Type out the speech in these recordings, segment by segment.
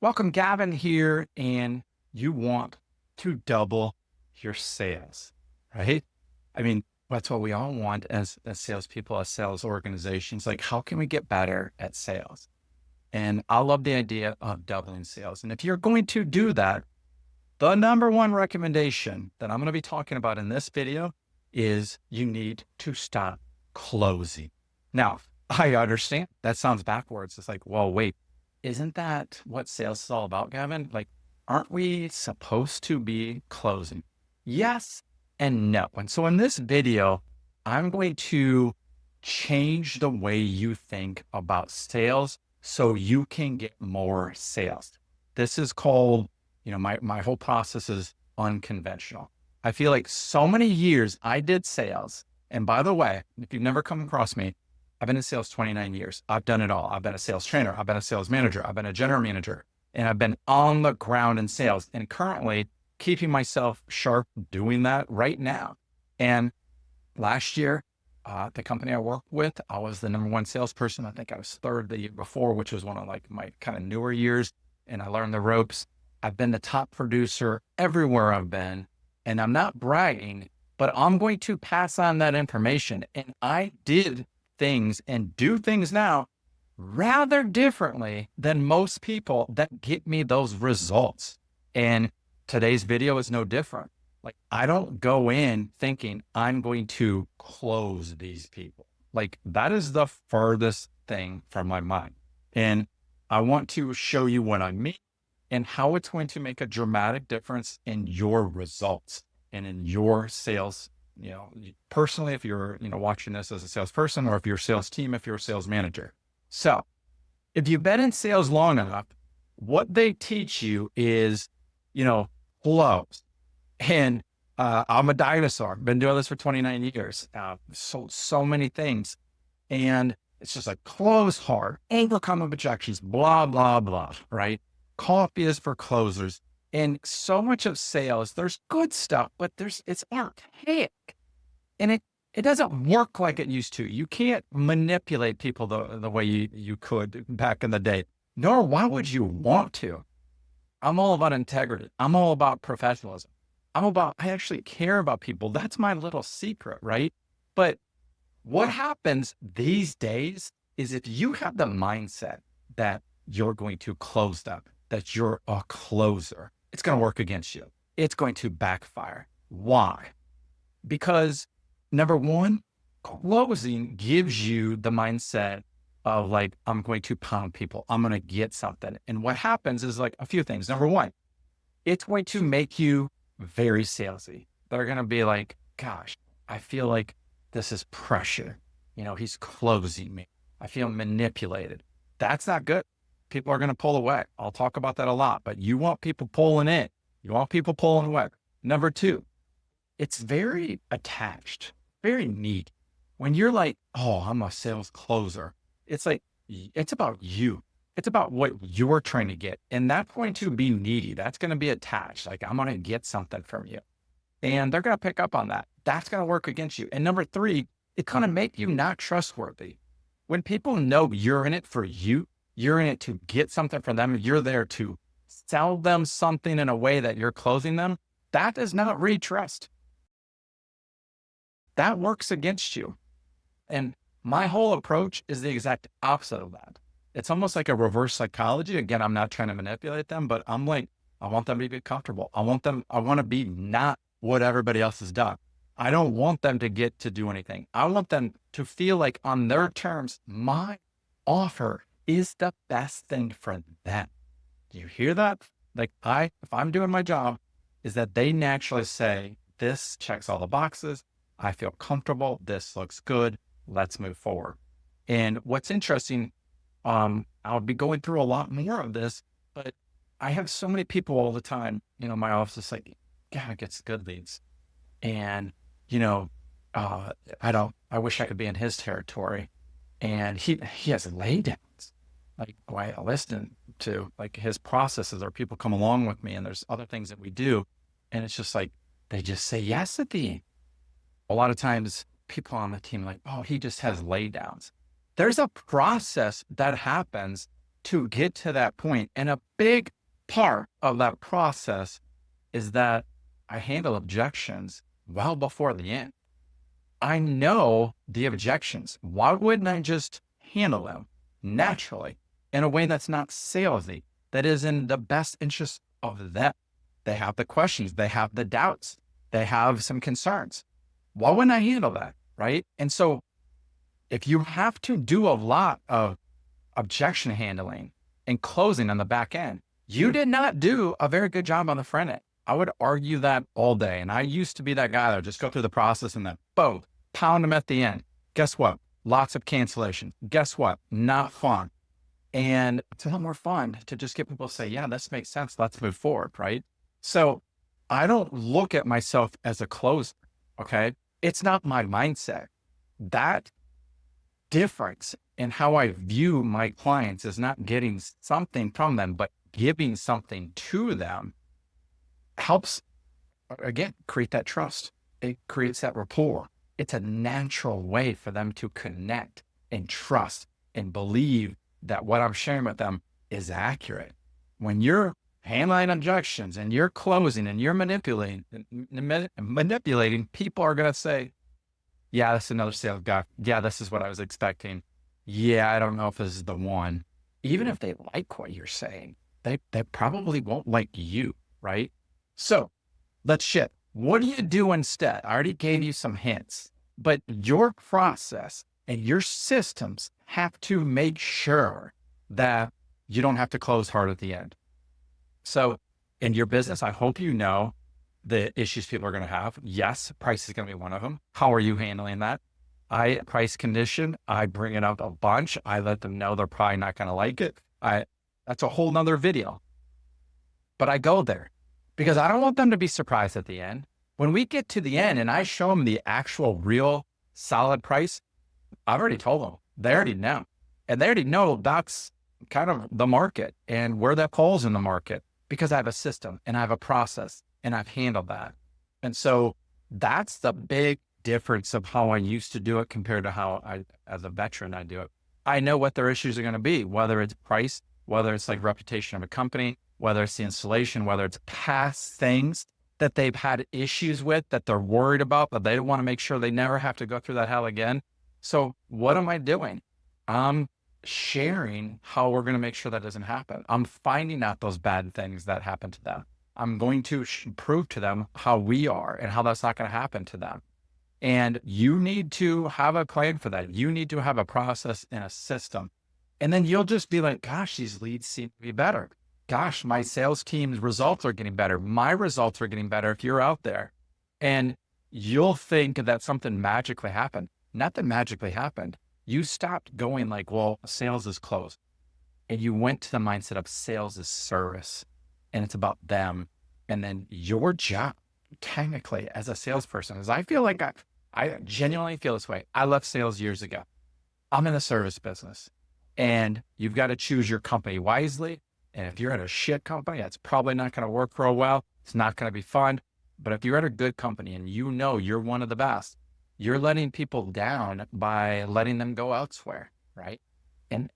Welcome, Gavin here, and you want to double your sales, right? I mean, that's what we all want as salespeople, as sales organizations. Like, how can we get better at sales? And I love the idea of doubling sales. And if you're going to do that, the number one recommendation that I'm going to be talking about in this video is you need to stop closing. Now, I understand that sounds backwards. It's like, well, wait, isn't that what sales is all about, Gavin? Like, aren't we supposed to be closing? Yes and no. And so in this video, I'm going to change the way you think about sales so you can get more sales. This is called, my whole process is unconventional. I feel like so many years I did sales. And by the way, if you've never come across me, I've been in sales 29 years. I've done it all. I've been a sales trainer. I've been a sales manager. I've been a general manager, and I've been on the ground in sales and currently keeping myself sharp doing that right now. And last year, the company I worked with, I was the number one salesperson. I think I was third the year before, which was one of like my kind of newer years. And I learned the ropes. I've been the top producer everywhere I've been, and I'm not bragging, but I'm going to pass on that information. And I did things and do things now rather differently than most people that get me those results. And today's video is no different. Like, I don't go in thinking I'm going to close these people. Like, that is the furthest thing from my mind. And I want to show you what I mean and how it's going to make a dramatic difference in your results and in your sales. Personally, if you're, watching this as a salesperson, or if you're a sales team, if you're a sales manager. So if you've been in sales long enough, what they teach you is, close. And I'm a dinosaur, been doing this for 29 years. So many things. And it's just like close hard, overcome objections, blah, blah, blah, right? Coffee is for closers. And so much of sales, there's good stuff, but it's archaic. And it doesn't work like it used to. You can't manipulate people the way you could back in the day, nor why would you want to? I'm all about integrity. I'm all about professionalism. I actually care about people. That's my little secret, right? But what happens these days is if you have the mindset that you're going to close them, that you're a closer, it's going to work against you. It's going to backfire. Why? Because number one, closing gives you the mindset of like, I'm going to pound people. I'm going to get something. And what happens is like a few things. Number one, it's going to make you very salesy. They're going to be like, gosh, I feel like this is pressure. He's closing me. I feel manipulated. That's not good. People are going to pull away. I'll talk about that a lot, but you want people pulling in. You want people pulling away. Number two, it's very attached, very neat. When you're like, oh, I'm a sales closer, it's like, it's about you. It's about what you're trying to get. And that's going to be needy. That's going to be attached. Like, I'm going to get something from you. And they're going to pick up on that. That's going to work against you. And number three, it's going to make you not trustworthy. When people know you're in it for you, you're in it to get something from them, you're there to sell them something in a way that you're closing them, that does not read trust. That works against you. And my whole approach is the exact opposite of that. It's almost like a reverse psychology. Again, I'm not trying to manipulate them, but I'm like, I want them to be comfortable. I want to be not what everybody else has done. I don't want them to get to do anything. I want them to feel like on their terms, my offer is the best thing for them. Do you hear that? Like if I'm doing my job, is that they naturally say, this checks all the boxes. I feel comfortable. This looks good. Let's move forward. And what's interesting, I'll be going through a lot more of this, but I have so many people all the time, my office is like, God, gets good leads. And, I wish I could be in his territory. And he has laydowns. Like, I listen to like his processes, or people come along with me, and there's other things that we do. And it's just like, they just say yes at the end. A lot of times people on the team like, oh, he just has laydowns. There's a process that happens to get to that point. And a big part of that process is that I handle objections well before the end. I know the objections. Why wouldn't I just handle them naturally in a way that's not salesy, that is in the best interest of them? They have the questions, they have the doubts, they have some concerns. Why wouldn't I handle that? Right. And so if you have to do a lot of objection handling and closing on the back end, you did not do a very good job on the front end. I would argue that all day. And I used to be that guy that would just go through the process and then boom, pound them at the end. Guess what? Lots of cancellations. Guess what? Not fun. And it's a lot more fun to just get people to say, yeah, this makes sense. Let's move forward. Right. So I don't look at myself as a closer. Okay. It's not my mindset. That difference in how I view my clients is not getting something from them, but giving something to them helps, again, create that trust. It creates that rapport. It's a natural way for them to connect and trust and believe that what I'm sharing with them is accurate. When you're handling objections and you're closing and you're manipulating, people are going to say, yeah, that's another sales guy. Yeah, this is what I was expecting. Yeah, I don't know if this is the one. Even if they like what you're saying, they probably won't like you, right? So let's shift. What do you do instead? I already gave you some hints, but your process and your systems have to make sure that you don't have to close hard at the end. So in your business, I hope you know the issues people are going to have. Yes, price is going to be one of them. How are you handling that? Price condition, I bring it up a bunch. I let them know they're probably not going to like it. That's a whole nother video, but I go there because I don't want them to be surprised at the end. When we get to the end and I show them the actual real solid price, I've already told them, they already know. And they already know that's kind of the market and where that falls in the market because I have a system and I have a process and I've handled that. And so that's the big difference of how I used to do it compared to how as a veteran, I do it. I know what their issues are going to be, whether it's price, whether it's like reputation of a company, whether it's the installation, whether it's past things that they've had issues with that they're worried about, but they want to make sure they never have to go through that hell again. So what am I doing? I'm sharing how we're going to make sure that doesn't happen. I'm finding out those bad things that happen to them. I'm going to prove to them how we are and how that's not going to happen to them. And you need to have a plan for that. You need to have a process and a system. And then you'll just be like, gosh, these leads seem to be better. Gosh, my sales team's results are getting better. My results are getting better if you're out there. And you'll think that something magically happened. Nothing magically happened. You stopped going like, well, sales is closed. And you went to the mindset of sales is service. And it's about them. And then your job, technically, as a salesperson, is I feel like I genuinely feel this way. I left sales years ago. I'm in the service business. And you've got to choose your company wisely. And if you're at a shit company, that's probably not going to work real well. It's not going to be fun. But if you're at a good company and you know you're one of the best, you're letting people down by letting them go elsewhere, right? And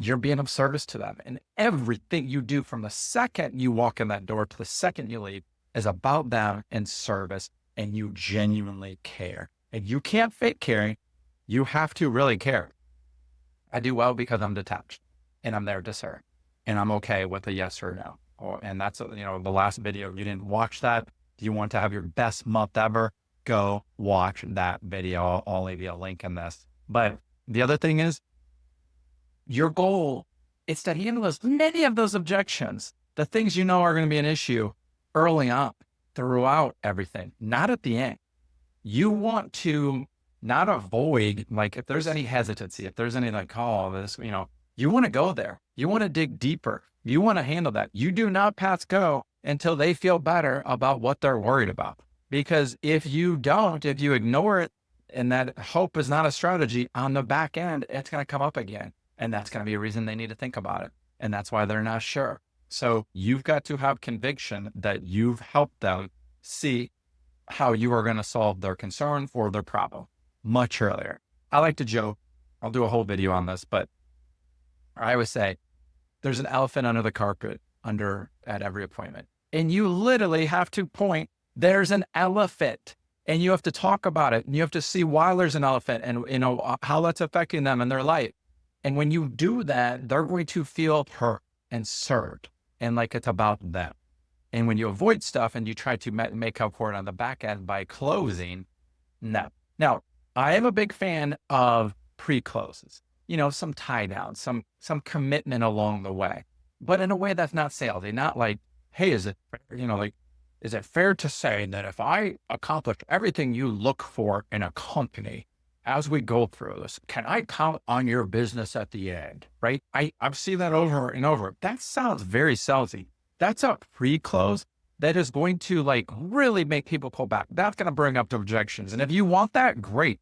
you're being of service to them. And everything you do from the second you walk in that door to the second you leave is about them and service. And you genuinely care. And you can't fake caring. You have to really care. I do well because I'm detached and I'm there to serve. And I'm okay with a yes or no. And that's, the last video, you didn't watch that. Do you want to have your best month ever? Go watch that video. I'll leave you a link in this. But the other thing is your goal is to handle as many of those objections, the things you know are going to be an issue early on throughout everything, not at the end. You want to not avoid, like if there's any hesitancy, if there's any like, oh, this, you want to go there. You want to dig deeper. You want to handle that. You do not pass go until they feel better about what they're worried about. Because if you don't, if you ignore it and that hope is not a strategy on the back end, it's going to come up again. And that's going to be a reason they need to think about it. And that's why they're not sure. So you've got to have conviction that you've helped them see how you are going to solve their concern or their problem much earlier. I like to joke, I'll do a whole video on this, but I always say there's an elephant under the carpet at every appointment. And you literally have to point, there's an elephant, and you have to talk about it, and you have to see why there's an elephant and how that's affecting them in their life. And when you do that, they're going to feel heard and served and like it's about them. And when you avoid stuff and you try to make up for it on the back end by closing, no. Now, I am a big fan of pre-closes, some tie down, some commitment along the way, but in a way that's not salesy, not like, hey, is it fair to say that if I accomplish everything you look for in a company as we go through this, can I count on your business at the end? Right? I've seen that over and over. That sounds very salesy. That's a pre-close that is going to really make people pull back. That's going to bring up the objections. And if you want that, great.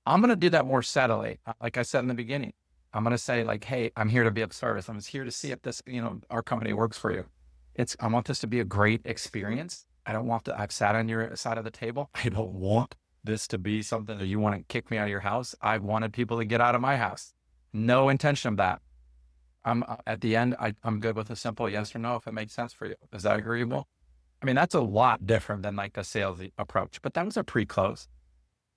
I'm going to do that more subtly. Like I said in the beginning, I'm going to say hey, I'm here to be of service. I'm just here to see if this, our company works for you. I want this to be a great experience. I've sat on your side of the table. I don't want this to be something that you want to kick me out of your house. I wanted people to get out of my house. No intention of that. At the end, I'm good with a simple yes or no if it makes sense for you. Is that agreeable? I mean, that's a lot different than the salesy approach, but that was a pre-close.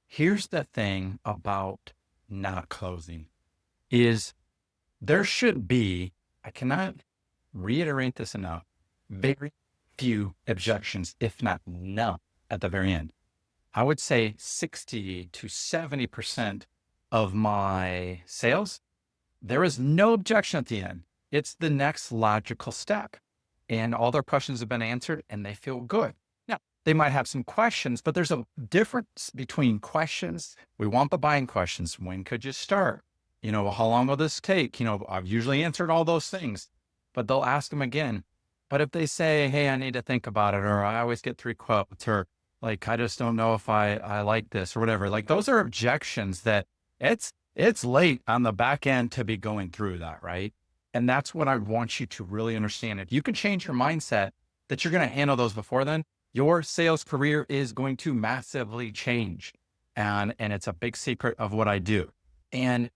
Here's the thing about not closing is there should be, I cannot reiterate this enough, very few objections, if not none at the very end. I would say 60 to 70% of my sales, there is no objection at the end. It's the next logical step. And all their questions have been answered and they feel good. Now, they might have some questions, but there's a difference between questions. We want the buying questions. When could you start? How long will this take? I've usually answered all those things, but they'll ask them again. But if they say, hey, I need to think about it, or I always get 3 quotes, or I just don't know if I like this or whatever, those are objections that it's late on the back end to be going through that, right? And that's what I want you to really understand. If you can change your mindset that you're going to handle those before then, your sales career is going to massively change. And it's a big secret of what I do. And,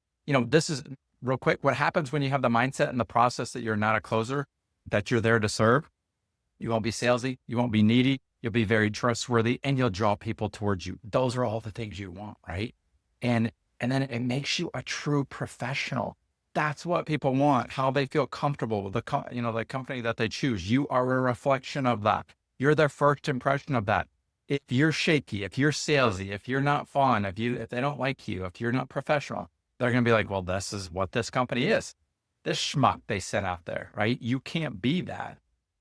this is real quick. What happens when you have the mindset and the process that you're not a closer, that you're there to serve? You won't be salesy. You won't be needy. You'll be very trustworthy and you'll draw people towards you. Those are all the things you want, right? And then it makes you a true professional. That's what people want, how they feel comfortable with the company that they choose. You are a reflection of that. You're their first impression of that. If you're shaky, if you're salesy, if you're not fun, if they don't like you, if you're not professional, they're going to be like, well, this is what this company is. This schmuck they set out there, right? You can't be that.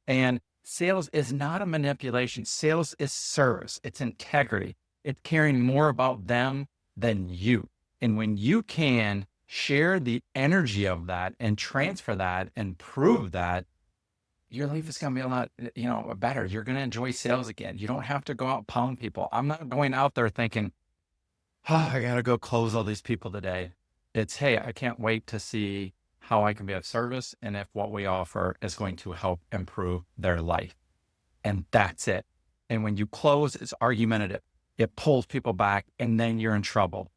And sales is not a manipulation. Sales is service. It's integrity. It's caring more about them than you. And when you can share the energy of that and transfer that and prove that, your life is going to be a lot, better. You're going to enjoy sales again. You don't have to go out and pound people. I'm not going out there thinking, I got to go close all these people today. It's, hey, I can't wait to see how I can be of service and if what we offer is going to help improve their life. And that's it. And when you close, it's argumentative. It pulls people back and then you're in trouble.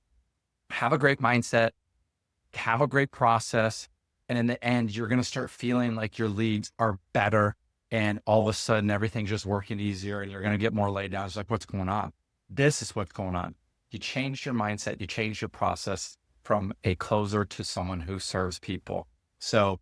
Have a great mindset, have a great process. And in the end, you're going to start feeling like your leads are better. And all of a sudden, everything's just working easier and you're going to get more laid down. It's like, what's going on? This is what's going on. You change your mindset, you change your process from a closer to someone who serves people. So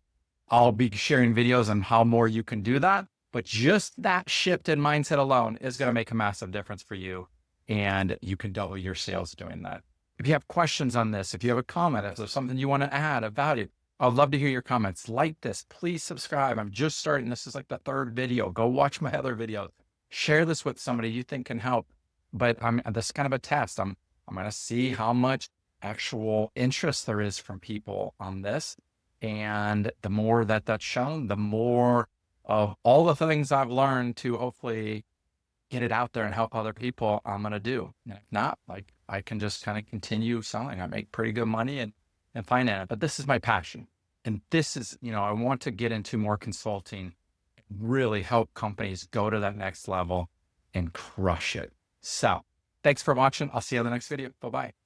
I'll be sharing videos on how more you can do that, but just that shift in mindset alone is going to make a massive difference for you. And you can double your sales doing that. If you have questions on this, if you have a comment, if there's something you want to add of value, I'd love to hear your comments. Like this, please subscribe. I'm just starting. This is like the 3rd video. Go watch my other videos. Share this with somebody you think can help. But this is kind of a test. I'm going to see how much actual interest there is from people on this. And the more that's shown, the more of all the things I've learned to hopefully get it out there and help other people, I'm going to do. And if not, I can just kind of continue selling. I make pretty good money and finance, but this is my passion. And this is, I want to get into more consulting, really help companies go to that next level and crush it. So thanks for watching. I'll see you on the next video. Bye-bye.